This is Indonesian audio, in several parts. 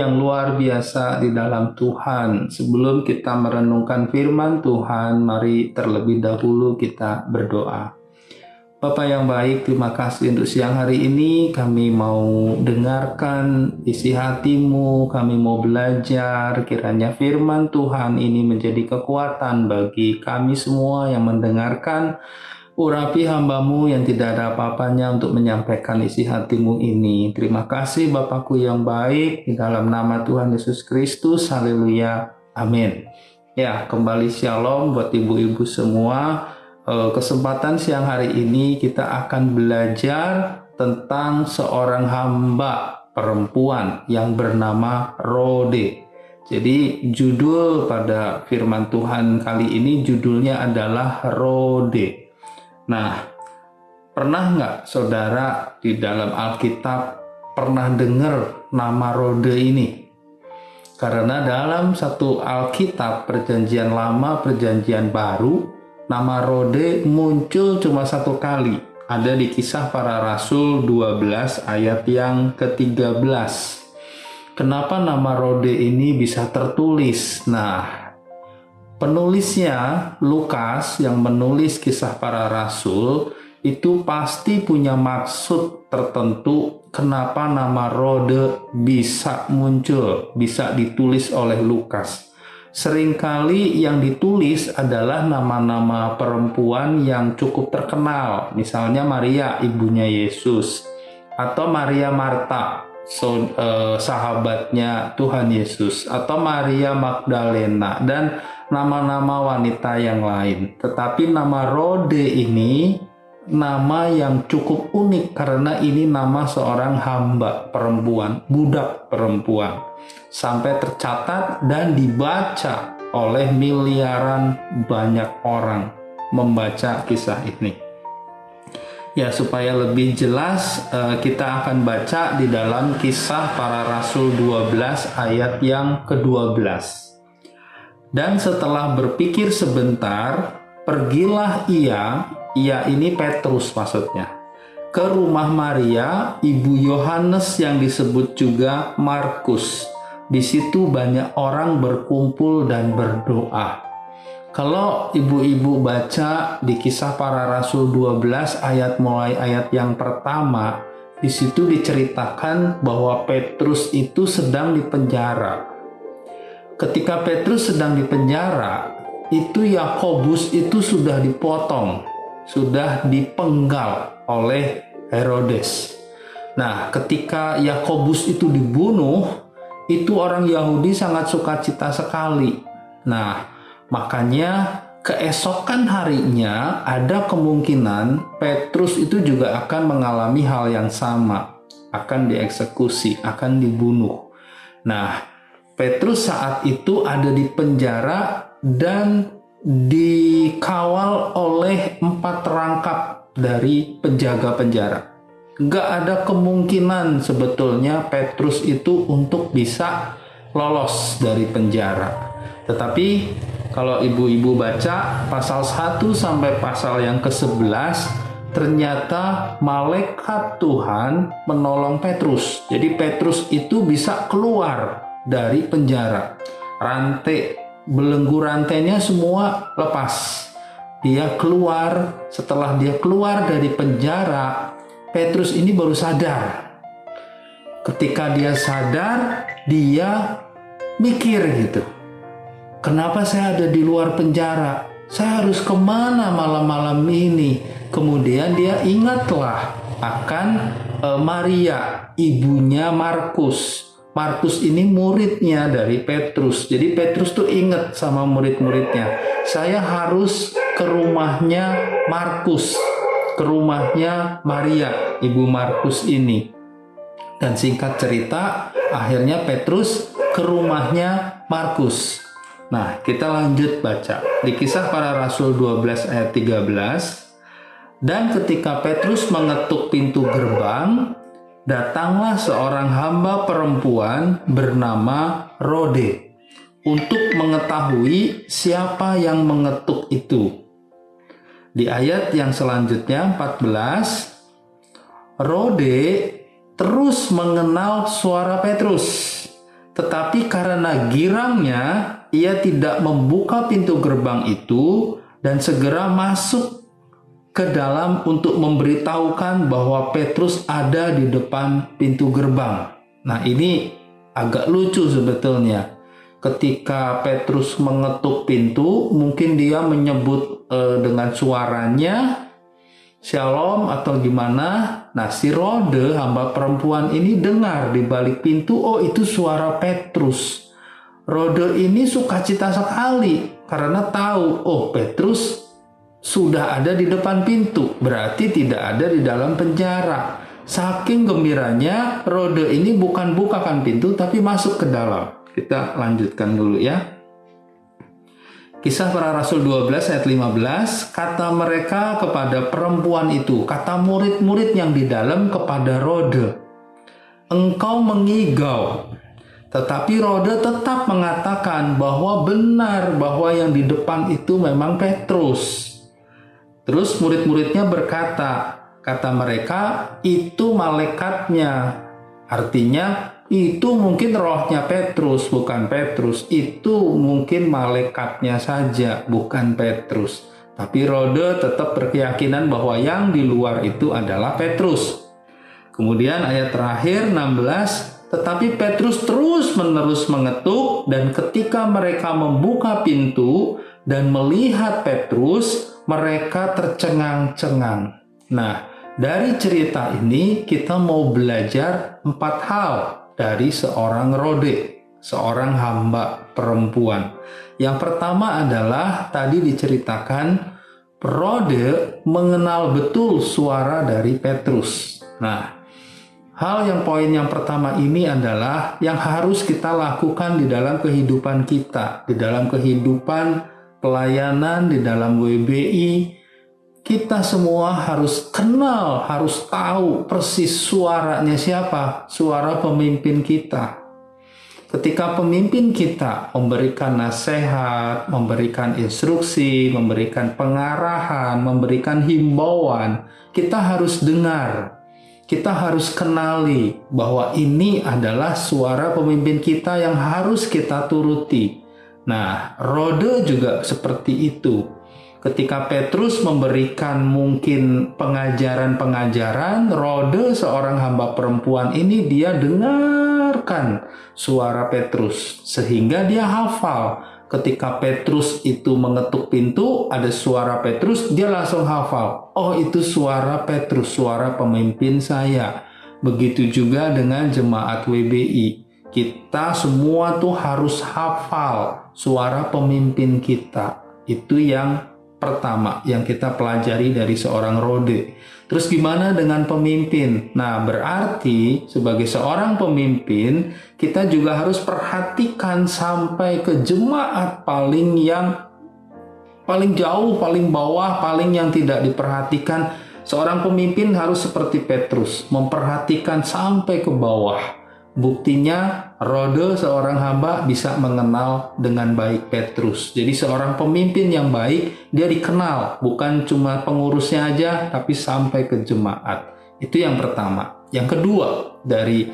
yang luar biasa di dalam Tuhan. Sebelum kita merenungkan firman Tuhan, mari terlebih dahulu kita berdoa. Bapa yang baik, terima kasih untuk siang hari ini. Kami mau dengarkan isi hati-Mu, kami mau belajar. Kiranya firman Tuhan ini menjadi kekuatan bagi kami semua yang mendengarkan. Urapi hamba-Mu yang tidak ada apa-apanya untuk menyampaikan isi hati-Mu ini. Terima kasih Bapakku yang baik, di dalam nama Tuhan Yesus Kristus. Haleluya. Amin. Ya, kembali shalom buat ibu-ibu semua. Kesempatan siang hari ini kita akan belajar tentang seorang hamba perempuan yang bernama Rode. Jadi judul pada firman Tuhan kali ini judulnya adalah Rode. Nah, pernah nggak saudara di dalam Alkitab pernah dengar nama Rode ini? Karena dalam satu Alkitab Perjanjian Lama, Perjanjian Baru, nama Rode muncul cuma satu kali. Ada di Kisah Para Rasul 12 ayat yang ke-13. Kenapa nama Rode ini bisa tertulis? Nah, penulisnya Lukas yang menulis Kisah Para Rasul itu pasti punya maksud tertentu kenapa nama Rode bisa muncul, bisa ditulis oleh Lukas. Seringkali yang ditulis adalah nama-nama perempuan yang cukup terkenal, misalnya Maria ibunya Yesus, atau Maria Marta, sahabatnya Tuhan Yesus, atau Maria Magdalena, dan nama-nama wanita yang lain. Tetapi nama Rode ini nama yang cukup unik karena ini nama seorang hamba perempuan, budak perempuan. Sampai tercatat dan dibaca oleh miliaran banyak orang membaca kisah ini. Ya, supaya lebih jelas kita akan baca di dalam Kisah Para Rasul 12 ayat yang ke-12. Dan setelah berpikir sebentar, pergilah ia ini Petrus maksudnya, ke rumah Maria, ibu Yohanes yang disebut juga Markus. Di situ banyak orang berkumpul dan berdoa. Kalau ibu-ibu baca di Kisah Para Rasul 12 mulai ayat yang pertama, di situ diceritakan bahwa Petrus itu sedang dipenjara. Ketika Petrus sedang dipenjara, itu Yakobus itu sudah dipotong, sudah dipenggal oleh Herodes. Nah, ketika Yakobus itu dibunuh, itu orang Yahudi sangat sukacita sekali. Nah, makanya keesokan harinya ada kemungkinan Petrus itu juga akan mengalami hal yang sama, akan dieksekusi, akan dibunuh. Nah, Petrus saat itu ada di penjara dan dikawal oleh 4 rangkap dari penjaga penjara. Gak ada kemungkinan sebetulnya Petrus itu untuk bisa lolos dari penjara. Tetapi kalau ibu-ibu baca pasal 1 sampai pasal yang ke-11, ternyata malaikat Tuhan menolong Petrus. Jadi Petrus itu bisa keluar dari penjara. Belenggu rantainya semua lepas. Dia keluar, setelah dia keluar dari penjara, Petrus ini baru sadar. Ketika dia sadar, dia mikir gitu. Kenapa saya ada di luar penjara? Saya harus kemana malam-malam ini? Kemudian dia ingatlah akan Maria, ibunya Markus. Markus ini muridnya dari Petrus. Jadi Petrus tuh ingat sama murid-muridnya. Saya harus ke rumahnya Markus, ke rumahnya Maria, ibu Markus ini. Dan singkat cerita, akhirnya Petrus ke rumahnya Markus. Nah, kita lanjut baca. Di Kisah Para Rasul 12 ayat 13. Dan ketika Petrus mengetuk pintu gerbang, datanglah seorang hamba perempuan bernama Rode untuk mengetahui siapa yang mengetuk itu. Di ayat yang selanjutnya 14, Rode terus mengenal suara Petrus, Tetapi karena girangnya, ia tidak membuka pintu gerbang itu dan segera masuk ke dalam untuk memberitahukan bahwa Petrus ada di depan pintu gerbang. Nah, ini agak lucu sebetulnya. Ketika Petrus mengetuk pintu, mungkin dia menyebut dengan suaranya Shalom atau gimana. Nah, si Rode, hamba perempuan ini dengar di balik pintu, oh itu suara Petrus. Rode ini sukacita sekali karena tahu, oh Petrus sudah ada di depan pintu, berarti tidak ada di dalam penjara. Saking gembiranya, Rode ini bukan bukakan pintu tapi masuk ke dalam. Kita lanjutkan dulu ya. Kisah Para Rasul 12 ayat 15, kata mereka kepada perempuan itu, kata murid-murid yang di dalam kepada Rode, engkau mengigau. Tetapi Rode tetap mengatakan bahwa benar bahwa yang di depan itu memang Petrus. Terus murid-muridnya berkata, kata mereka, itu malaikatnya. Artinya, itu mungkin rohnya Petrus, bukan Petrus. Itu mungkin malaikatnya saja, bukan Petrus. Tapi Rode tetap berkeyakinan bahwa yang di luar itu adalah Petrus. Kemudian ayat terakhir 16, tetapi Petrus terus-menerus mengetuk, dan ketika mereka membuka pintu dan melihat Petrus, mereka tercengang-cengang. Nah, dari cerita ini kita mau belajar 4 hal dari seorang Rode, seorang hamba perempuan. Yang pertama adalah tadi diceritakan Rode mengenal betul suara dari Petrus. Nah, poin yang pertama ini adalah yang harus kita lakukan di dalam kehidupan kita, di dalam kehidupan pelayanan, di dalam WBI. Kita semua harus kenal, harus tahu persis suaranya siapa, suara pemimpin kita. Ketika pemimpin kita memberikan nasihat, memberikan instruksi, memberikan pengarahan, memberikan himbauan, kita harus dengar. Kita harus kenali bahwa ini adalah suara pemimpin kita yang harus kita turuti. Nah, Rode juga seperti itu. Ketika Petrus memberikan mungkin pengajaran-pengajaran, Rode seorang hamba perempuan ini dia dengarkan suara Petrus sehingga dia hafal. Ketika Petrus itu mengetuk pintu, ada suara Petrus, dia langsung hafal. Oh, itu suara Petrus, suara pemimpin saya. Begitu juga dengan jemaat WBI. Kita semua tuh harus hafal suara pemimpin kita. Itu yang pertama yang kita pelajari dari seorang Rode. Terus gimana dengan pemimpin? Nah, berarti sebagai seorang pemimpin, kita juga harus perhatikan sampai ke jemaat paling jauh, paling bawah, paling yang tidak diperhatikan. Seorang pemimpin harus seperti Petrus, memperhatikan sampai ke bawah. Buktinya, Rode seorang hamba bisa mengenal dengan baik Petrus. Jadi seorang pemimpin yang baik, dia dikenal. Bukan cuma pengurusnya aja, tapi sampai ke jemaat. Itu yang pertama. Yang kedua, dari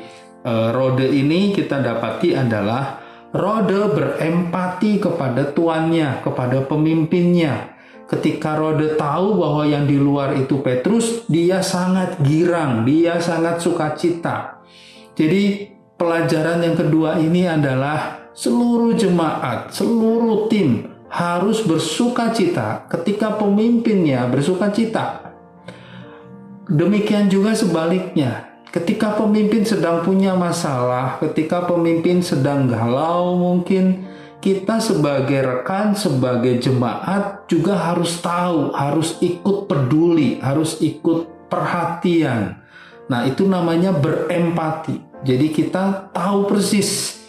Rode ini kita dapati adalah Rode berempati kepada tuannya, kepada pemimpinnya. Ketika Rode tahu bahwa yang di luar itu Petrus, dia sangat girang, dia sangat sukacita. Jadi pelajaran yang kedua ini adalah seluruh jemaat, seluruh tim harus bersukacita ketika pemimpinnya bersukacita. Demikian juga sebaliknya, ketika pemimpin sedang punya masalah, ketika pemimpin sedang galau mungkin, kita sebagai rekan, sebagai jemaat juga harus tahu, harus ikut peduli, harus ikut perhatian. Nah, itu namanya berempati. Jadi kita tahu persis,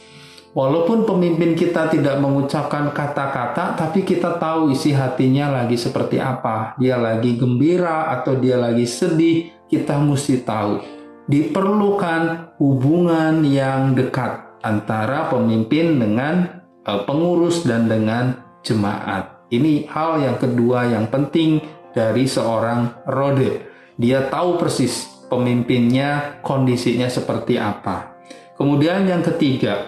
walaupun pemimpin kita tidak mengucapkan kata-kata, tapi kita tahu isi hatinya lagi seperti apa. Dia lagi gembira atau dia lagi sedih, kita mesti tahu. Diperlukan hubungan yang dekat antara pemimpin dengan pengurus dan dengan jemaat. Ini hal yang kedua yang penting dari seorang Rode. Dia tahu persis pemimpinnya kondisinya seperti apa. Kemudian yang ketiga,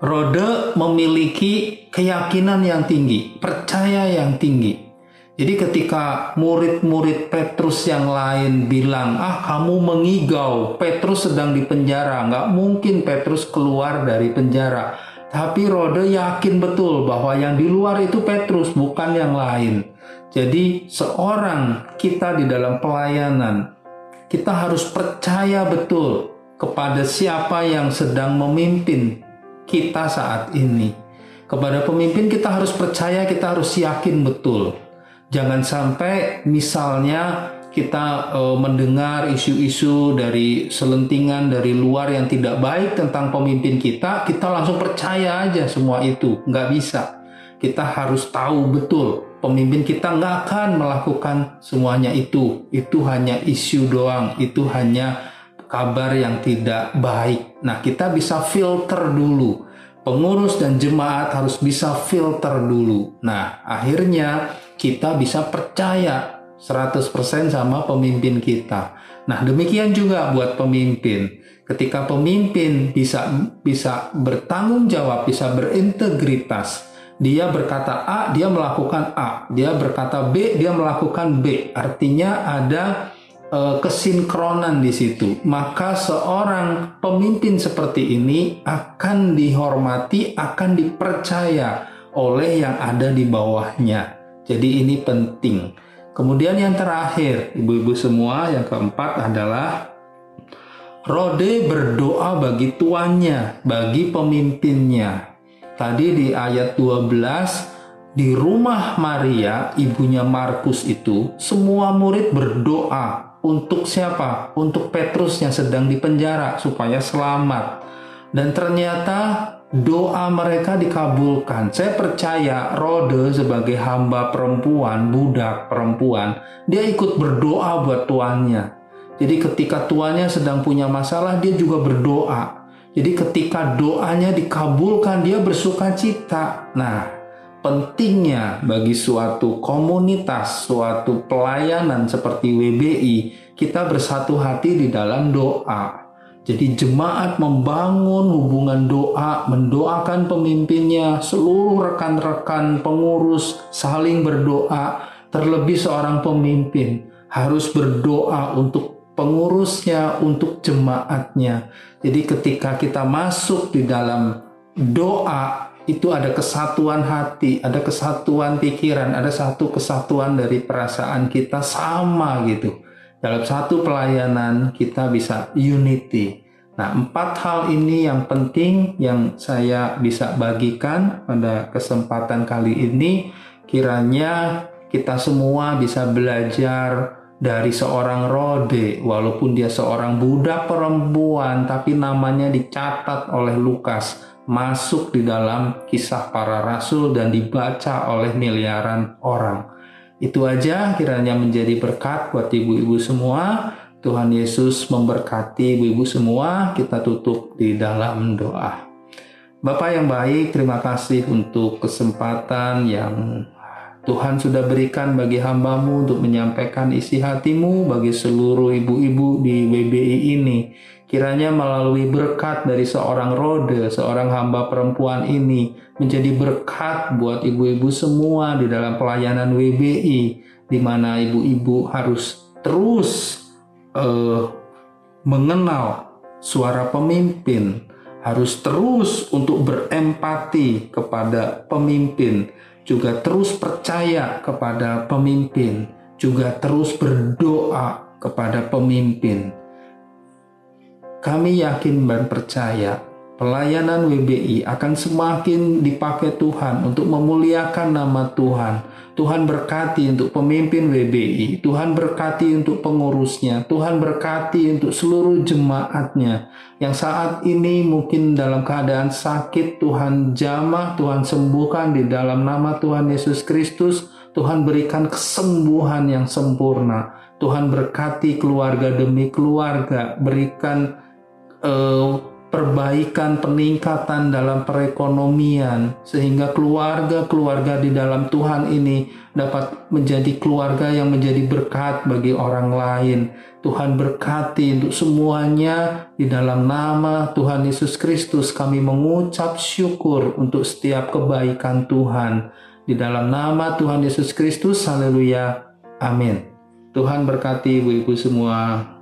Rode memiliki keyakinan yang tinggi, percaya yang tinggi. Jadi ketika murid-murid Petrus yang lain bilang, kamu mengigau, Petrus sedang dipenjara, nggak mungkin Petrus keluar dari penjara. Tapi Rode yakin betul bahwa yang di luar itu Petrus, bukan yang lain. Jadi seorang kita di dalam pelayanan, kita harus percaya betul kepada siapa yang sedang memimpin kita saat ini. Kepada pemimpin kita harus percaya, kita harus yakin betul. Jangan sampai misalnya kita mendengar isu-isu dari selentingan dari luar yang tidak baik tentang pemimpin kita langsung percaya aja semua itu. Nggak bisa. Kita harus tahu betul pemimpin kita nggak akan melakukan semuanya itu. Itu hanya isu doang, itu hanya kabar yang tidak baik. Nah, kita bisa filter dulu. Pengurus dan jemaat harus bisa filter dulu. Nah, akhirnya kita bisa percaya 100% sama pemimpin kita. Nah, demikian juga buat pemimpin. Ketika pemimpin bisa bertanggung jawab, bisa berintegritas, dia berkata A, dia melakukan A. Dia berkata B, dia melakukan B. Artinya ada kesinkronan di situ. Maka seorang pemimpin seperti ini akan dihormati, akan dipercaya oleh yang ada di bawahnya. Jadi ini penting. Kemudian yang terakhir, ibu-ibu semua, yang keempat adalah Rode berdoa bagi tuannya, bagi pemimpinnya. Tadi di ayat 12, di rumah Maria, ibunya Markus itu, semua murid berdoa. Untuk siapa? Untuk Petrus yang sedang dipenjara supaya selamat. Dan ternyata doa mereka dikabulkan. Saya percaya Rode sebagai hamba perempuan, budak perempuan, dia ikut berdoa buat tuannya. Jadi ketika tuannya sedang punya masalah, dia juga berdoa. Jadi ketika doanya dikabulkan, dia bersuka cita. Nah, pentingnya bagi suatu komunitas, suatu pelayanan seperti WBI, kita bersatu hati di dalam doa. Jadi jemaat membangun hubungan doa, mendoakan pemimpinnya, seluruh rekan-rekan pengurus saling berdoa, terlebih seorang pemimpin harus berdoa untuk pengurusnya, untuk jemaatnya. Jadi ketika kita masuk di dalam doa, itu ada kesatuan hati, ada kesatuan pikiran, ada satu kesatuan dari perasaan kita sama gitu. Dalam satu pelayanan kita bisa unity. Nah, 4 hal ini yang penting yang saya bisa bagikan pada kesempatan kali ini. Kiranya kita semua bisa belajar dari seorang Rode, walaupun dia seorang budak perempuan, tapi namanya dicatat oleh Lukas, masuk di dalam kisah para rasul dan dibaca oleh miliaran orang. Itu aja kiranya menjadi berkat buat ibu-ibu semua. Tuhan Yesus memberkati ibu-ibu semua. Kita tutup di dalam doa. Bapak yang baik, terima kasih untuk kesempatan yang Tuhan sudah berikan bagi hamba-Mu untuk menyampaikan isi hati-Mu bagi seluruh ibu-ibu di WBI ini. Kiranya melalui berkat dari seorang Rode, seorang hamba perempuan ini, menjadi berkat buat ibu-ibu semua di dalam pelayanan WBI, di mana ibu-ibu harus terus mengenal suara pemimpin, harus terus untuk berempati kepada pemimpin, juga terus percaya kepada pemimpin, juga terus berdoa kepada pemimpin. Kami yakin dan percaya pelayanan WBI akan semakin dipakai Tuhan untuk memuliakan nama Tuhan. Tuhan berkati untuk pemimpin WBI, Tuhan berkati untuk pengurusnya, Tuhan berkati untuk seluruh jemaatnya yang saat ini mungkin dalam keadaan sakit. Tuhan jamah, Tuhan sembuhkan di dalam nama Tuhan Yesus Kristus. Tuhan berikan kesembuhan yang sempurna. Tuhan berkati keluarga demi keluarga, berikan perbaikan, peningkatan dalam perekonomian, sehingga keluarga-keluarga di dalam Tuhan ini dapat menjadi keluarga yang menjadi berkat bagi orang lain. Tuhan berkati untuk semuanya. Di dalam nama Tuhan Yesus Kristus kami mengucap syukur untuk setiap kebaikan Tuhan. Di dalam nama Tuhan Yesus Kristus, haleluya, amin. Tuhan berkati ibu-ibu semua.